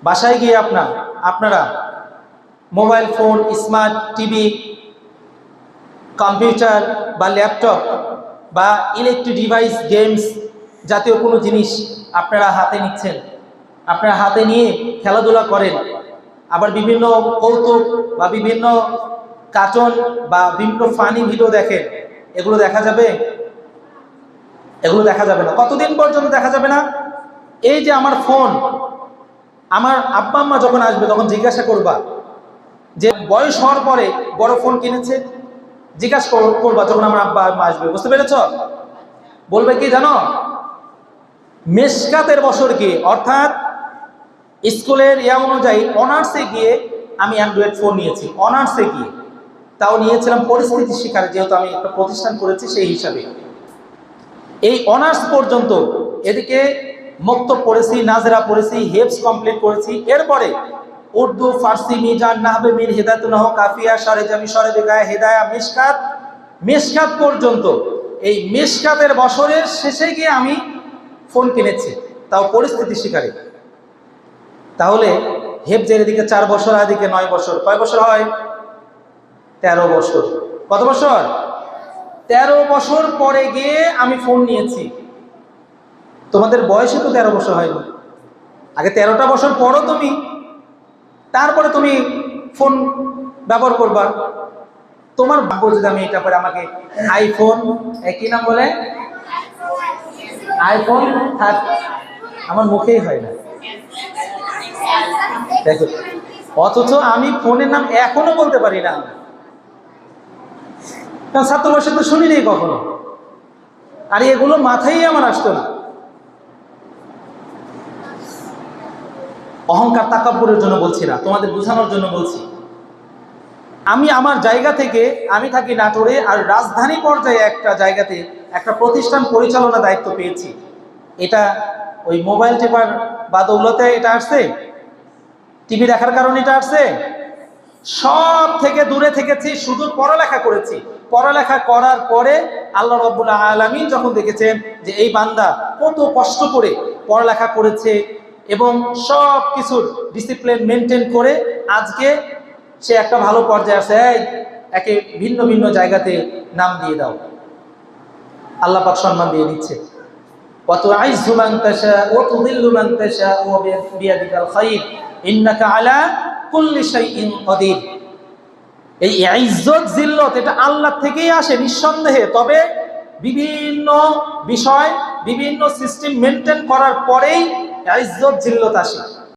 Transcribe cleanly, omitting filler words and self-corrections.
বাসায় গিয়ে আপনারা mobile phone, smart TV, computer বা ল্যাপটপ বা ইলেকট্রিক ডিভাইস, গেমস জাতীয় কোনো জিনিস আপনারা হাতে নিচ্ছেন, আপনারা হাতে নিয়ে খেলাধুলা করেন, আবার বিভিন্ন কৌতুক বা বিভিন্ন কার্টুন বা বিভিন্ন ফানি ভিডিও দেখেন, এগুলো দেখা যাবে? এগুলো দেখা যাবে না। কতদিন পর্যন্ত দেখা যাবে না? এই যে আমার ফোন, আমার আব্বা আম্মা যখন আসবে তখন জিজ্ঞাসা করবা যে বয়স হওয়ার পরে বড় ফোন কিনেছে, জিজ্ঞাসা করবা যখন আমার আব্বা আম্মা আসবে, বুঝতে পেরেছ? বলবে কি জানো? মেশকাতের বছর গিয়ে, অর্থাৎ স্কুলের অনুযায়ী অনার্সে গিয়ে আমি অ্যান্ড্রয়েড ফোন নিয়েছি। অনার্সে গিয়ে, তাও নিয়েছিলাম পরিস্থিতি শিকারে, যেহেতু আমি একটা প্রতিষ্ঠান করেছি সেই হিসাবে। এই অনার্স পর্যন্ত এদিকে মক্তব পড়েছি, নাজরা পড়েছি, হেফজ কমপ্লিট করেছি। এরপরে উর্দু, ফার্সি, মিজান, নাহবে, মির, হেদায়েতুন নাহু, কাফিয়া, শরে জামি, শরে বেকায়া, হেদায়া, মিশকাত পর্যন্ত এই মিশকাতের বছরের শেষে গিয়ে আমি ফোন কিনেছি, তাও পরিস্থিতি শিকারে। তাহলে হেফজের এদিকে 4 বছর, আর এদিকে 9 বছর, কয় বছর হয়? 13 বছর। কত বছর? 13 বছর পরে গিয়ে আমি ফোন নিয়েছি। তোমাদের বয়সে তো 13 বছর হয়নি, আগে 13টা বছর পরও তুমি, তারপরে তুমি ফোন ব্যবহার করবা। তোমার ভাগ্য যদি আমি এটা পরে আমাকে আইফোন, কি নাম বলে, আইফোন আমার মুখেই হয় না, দেখো, অথচ আমি ফোনের নাম এখনো বলতে পারি না, কারণ ছাত্র বয়সে তো শুনিনি কখনো, আর এগুলো মাথায় আমার আসতো না। অহংকার তাকাব্বুরের জন্য বলছি না, তোমাদের বোঝানোর জন্য বলছি। আমি আমার জায়গা থেকে, আমি থাকি নাটোরে, আর রাজধানী পর্যায়ে একটা জায়গাতে একটা প্রতিষ্ঠান পরিচালনা দায়িত্ব পেয়েছি। এটা ওই মোবাইল টেপার বা দৌলতে এটা আসছে, টিভি দেখার কারণে এটা আসছে। সব থেকে দূরে থেকেছি, শুধু পড়ালেখা করেছি। পড়ালেখা করার পরে আল্লাহ রাব্বুল আলামিন যখন দেখেছেন যে এই বান্দা কত কষ্ট করে পড়ালেখা করেছে এবং সব কিছুর ডিসিপ্লিন মেনটেন করে আজকে সে একটা ভালো পর্যায়ে আছে, একে ভিন্ন ভিন্ন জায়গাতে নাম দিয়ে দাও, আল্লাহ পাক সম্মান দিয়ে দিচ্ছে। ওয়াতুইজ্জু মান তাশা ওয়া তুযিল্লু মান তাশা ওয়া বিয়াদিকাল খায়র ইন্নাকা আলা কুল্লি শাইইন কাদির। এই ইজ্জত জিল্লত এটা আল্লাহ থেকেই আসে নিঃসন্দেহে, তবে বিভিন্ন বিষয়, বিভিন্ন সিস্টেম মেনটেন করার পরেই ইজ্জত জিল্লত আসে।